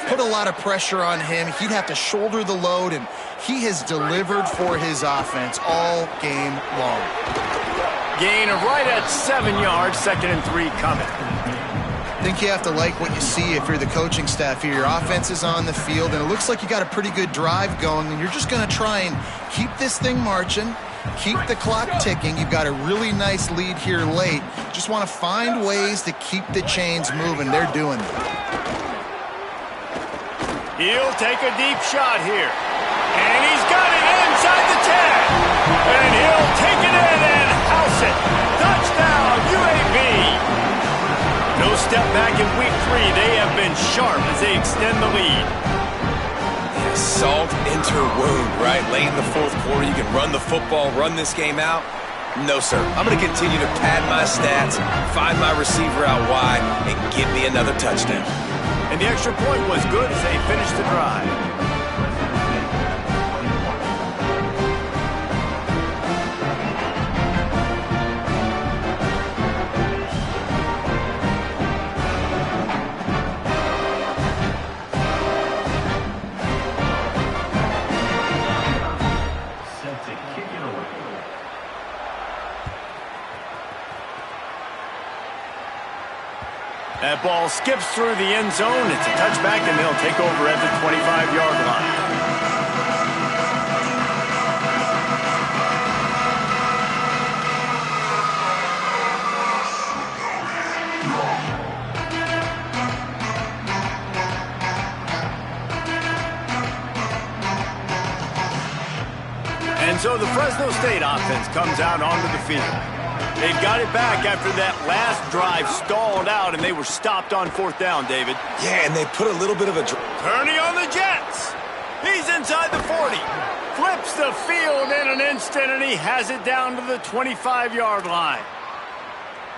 [SPEAKER 4] put a lot of pressure on him. He'd have to shoulder the load, and he has delivered for his offense all game long.
[SPEAKER 2] Gain of right at 7 yards, 2nd and 3 coming.
[SPEAKER 4] I think you have to like what you see if you're the coaching staff here. Your offense is on the field, and it looks like you got a pretty good drive going, and you're just going to try and keep this thing marching, keep the clock ticking. You've got a really nice lead here late. Just want to find ways to keep the chains moving. They're doing it.
[SPEAKER 2] He'll take a deep shot here. And he's got it inside the 10. And he'll take it in and house it. Touchdown, UAB. No step back in week 3. They have been sharp as they extend the lead.
[SPEAKER 3] Salt into wound, right? Late in the 4th quarter, you can run the football, run this game out. No, sir. I'm going to continue to pad my stats, find my receiver out wide, and give me another touchdown.
[SPEAKER 2] And the extra point was good as they finished the drive. football skips through the end zone. It's a touchback, and they'll take over at the 25-yard line. And so the Fresno State offense comes out onto the field. They've got it back after that last drive stalled out, and they were stopped on 4th down, David.
[SPEAKER 3] Yeah, and they put a little bit of a...
[SPEAKER 2] Turning on the Jets. He's inside the 40. Flips the field in an instant, and he has it down to the 25-yard line.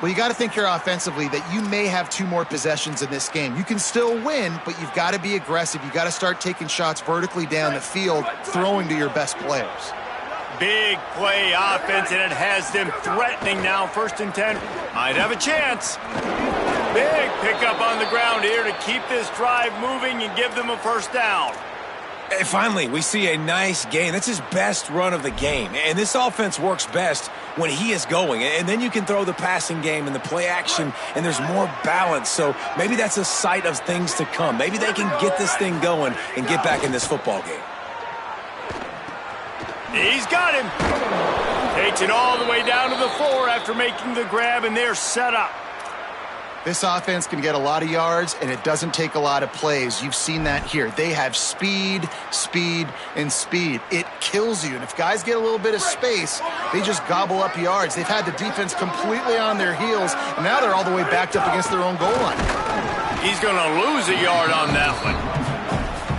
[SPEAKER 4] Well, you got to think here offensively that you may have 2 more possessions in this game. You can still win, but you've got to be aggressive. You've got to start taking shots vertically down the field, throwing to your best players.
[SPEAKER 2] Big play offense, and it has them threatening now. 1st and 10. Might have a chance. Big pickup on the ground here to keep this drive moving and give them a 1st down.
[SPEAKER 3] And finally, we see a nice gain. That's his best run of the game. And this offense works best when he is going. And then you can throw the passing game and the play action, and there's more balance. So maybe that's a sight of things to come. Maybe they can get this thing going and get back in this football game.
[SPEAKER 2] He's got him. Takes it all the way down to the 4 after making the grab, and they're set up.
[SPEAKER 4] This offense can get a lot of yards, and it doesn't take a lot of plays. You've seen that here. They have speed, speed, and speed. It kills you. And if guys get a little bit of space, they just gobble up yards. They've had the defense completely on their heels, and now they're all the way backed up against their own goal line.
[SPEAKER 2] He's going to lose a yard on that one.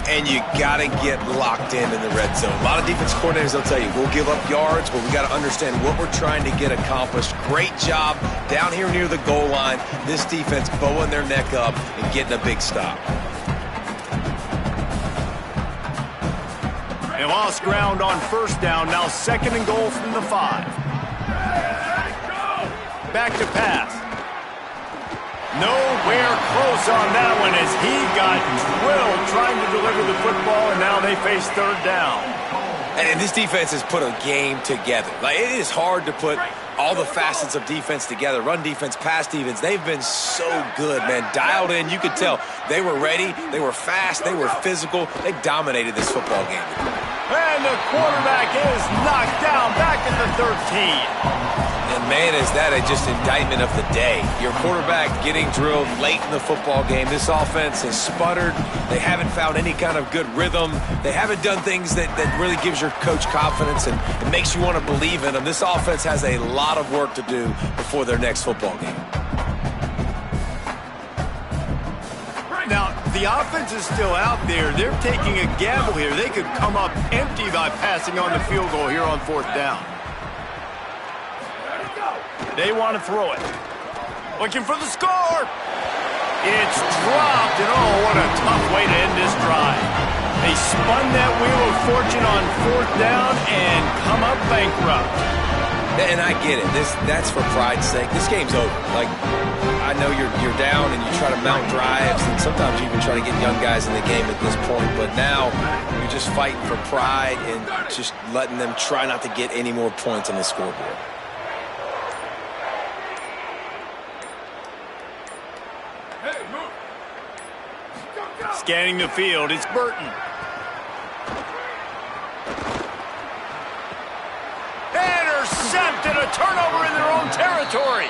[SPEAKER 3] And you got to get locked in the red zone. A lot of defense coordinators, they'll tell you, we'll give up yards, but we got to understand what we're trying to get accomplished. Great job down here near the goal line. This defense bowing their neck up and getting a big stop.
[SPEAKER 2] They lost ground on 1st down. Now 2nd and goal from the 5. Back to pass. Nowhere close on that one as he got drilled trying to deliver the football, and now they face 3rd down.
[SPEAKER 3] And this defense has put a game together. Like, it is hard to put all the facets of defense together. Run defense, pass defense. They've been so good, man. Dialed in. You could tell they were ready. They were fast. They were physical. They dominated this football game.
[SPEAKER 2] And the quarterback is knocked down back at the 13.
[SPEAKER 3] And, man, is that just indictment of the day. Your quarterback getting drilled late in the football game. This offense has sputtered. They haven't found any kind of good rhythm. They haven't done things that really gives your coach confidence and it makes you want to believe in them. This offense has a lot of work to do before their next football game.
[SPEAKER 2] Now, the offense is still out there. They're taking a gamble here. They could come up empty by passing on the field goal here on 4th down. They want to throw it. Looking for the score. It's dropped, and oh, what a tough way to end this drive. They spun that wheel of fortune on 4th down and come up bankrupt.
[SPEAKER 3] And I get it. That's for pride's sake. This game's over. Like, I know you're down and you try to mount drives, and sometimes you even try to get young guys in the game at this point. But now you're just fighting for pride and just letting them try not to get any more points on the scoreboard.
[SPEAKER 2] Scanning the field, it's Burton. Intercepted, a turnover in their own territory.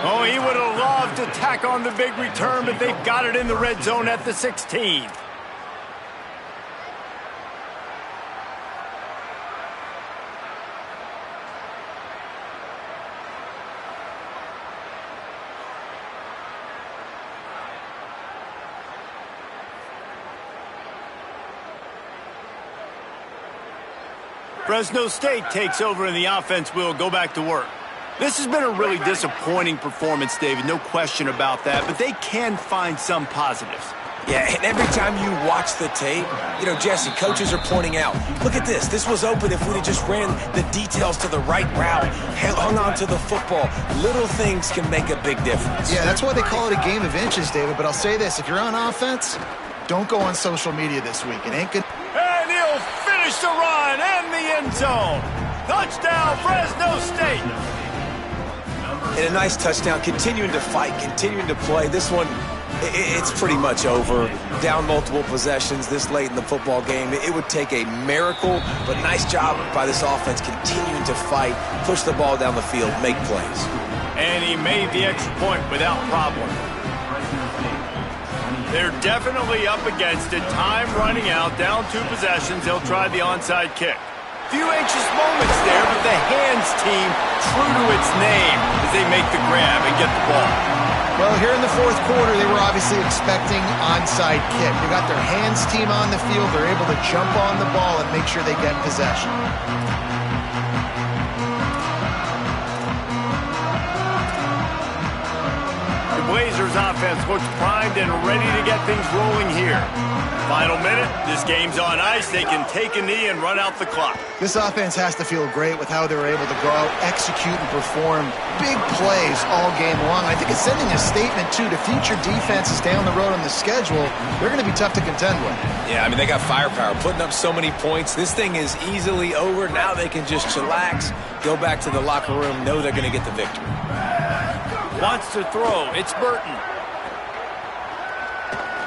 [SPEAKER 2] Oh, he would have loved to tack on the big return, but they've got it in the red zone at the 16. Fresno State takes over and the offense will go back to work. This has been a really disappointing performance, David, no question about that, but they can find some positives.
[SPEAKER 3] Yeah, and every time you watch the tape, you know, Jesse, coaches are pointing out, look at this. This was open if we'd have just ran the details to the right route, hung on to the football. Little things can make a big difference.
[SPEAKER 4] Yeah, that's why they call it a game of inches, David, but I'll say this. If you're on offense, don't go on social media this week. It ain't good.
[SPEAKER 2] And he'll finish the run and the end zone. Touchdown, Fresno State.
[SPEAKER 3] And a nice touchdown, continuing to fight, continuing to play. This one It's pretty much over. Down multiple possessions this late in the football game. It would take a miracle, but nice job by this offense continuing to fight, push the ball down the field, make plays.
[SPEAKER 2] And he made the extra point without problem. They're definitely up against it. Time running out, down 2 possessions. They'll try the onside kick. Few anxious moments there, but the hands team, true to its name, as they make the grab and get the ball.
[SPEAKER 4] Well, here in the fourth quarter, they were obviously expecting onside kick. They got their hands team on the field. They're able to jump on the ball and make sure they get possession.
[SPEAKER 2] The Blazers offense looks primed and ready to get things rolling here. Final minute, this game's on ice. They can take a knee and run out the clock.
[SPEAKER 4] This offense has to feel great with how they were able to go out, execute, and perform big plays all game long. I think it's sending a statement, too, to future defenses down the road on the schedule. They're going to be tough to contend with.
[SPEAKER 3] Yeah, I mean, they got firepower, putting up so many points. This thing is easily over. Now they can just chillax, go back to the locker room, know they're going to get the victory.
[SPEAKER 2] Wants to throw. It's Burton.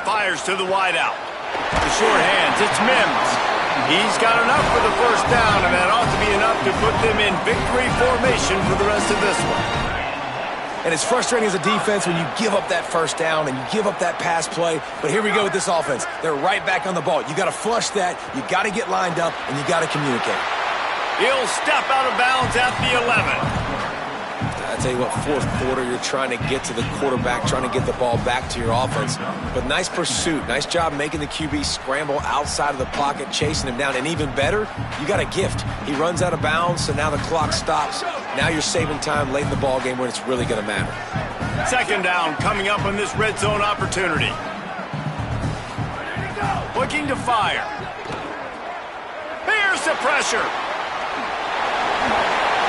[SPEAKER 2] Fires to the wideout. The short hands, it's Mims. He's got enough for the first down, and that ought to be enough to put them in victory formation for the rest of this one.
[SPEAKER 3] And it's frustrating as a defense when you give up that first down and you give up that pass play. But here we go with this offense. They're right back on the ball. You got to flush that. You got to get lined up, and you got to communicate.
[SPEAKER 2] He'll step out of bounds at the 11.
[SPEAKER 3] I tell you what, fourth quarter, you're trying to get to the quarterback, trying to get the ball back to your offense. But nice pursuit. Nice job making the QB scramble outside of the pocket, chasing him down. And even better, you got a gift. He runs out of bounds, so now the clock stops. Now you're saving time late in the ball game when it's really going to matter.
[SPEAKER 2] Second down coming up on this red zone opportunity. Looking to fire. Here's the pressure.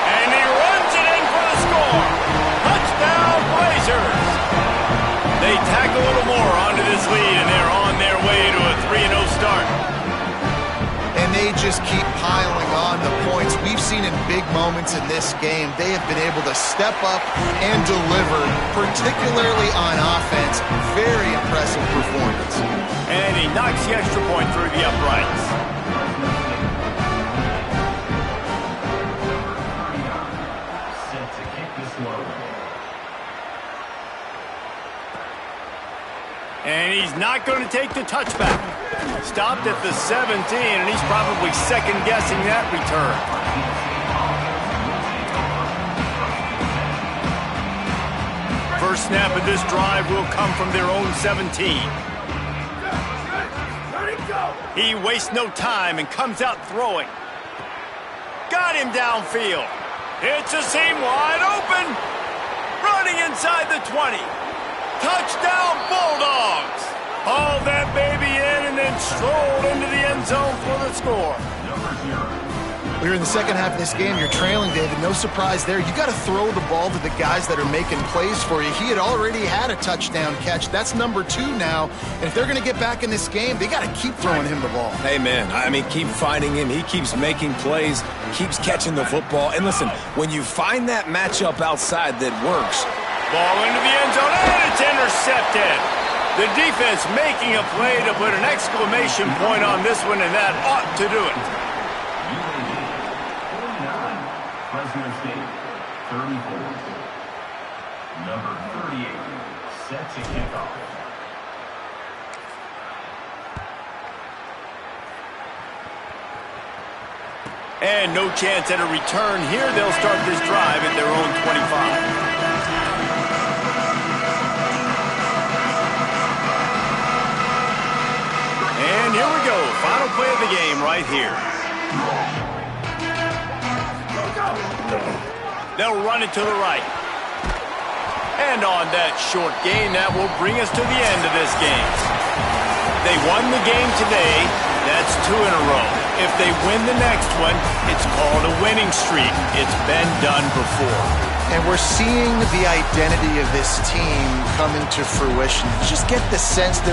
[SPEAKER 2] And he runs it in for the score. Touchdown, Blazers. They tack a little more onto this lead, and they're on their way to a 3-0 start.
[SPEAKER 4] And they just keep piling on the points. We've seen in big moments in this game, they have been able to step up and deliver, particularly on offense. Very impressive performance.
[SPEAKER 2] And he knocks the extra point through the uprights. And he's not going to take the touchback. Stopped at the 17, and he's probably second-guessing that return. First snap of this drive will come from their own 17. He wastes no time and comes out throwing. Got him downfield. It's a seam wide open. Running inside the 20. Touchdown, Bulldogs! Hauled that baby in and then strolled into the end zone for the score.
[SPEAKER 4] We're in the second half of this game. You're trailing, David. No surprise there. You got to throw the ball to the guys that are making plays for you. He had already had a touchdown catch. That's number 2 now. And if they're going to get back in this game, they got to keep throwing him the ball.
[SPEAKER 3] Amen. I mean, keep finding him. He keeps making plays, keeps catching the football. And listen, when you find that matchup outside that works,
[SPEAKER 2] ball into the end zone, and it's intercepted. The defense making a play to put an exclamation point on this one, and that ought to do it.
[SPEAKER 6] Fresno State, 34. Number 38, set to kick off.
[SPEAKER 2] And no chance at a return here. They'll start this drive at their own 25. And here we go. Final play of the game right here. They'll run it to the right. And on that short gain, that will bring us to the end of this game. They won the game today. That's 2 in a row. If they win the next one, it's called a winning streak. It's been done before.
[SPEAKER 4] And we're seeing the identity of this team coming to fruition. You just get the sense they're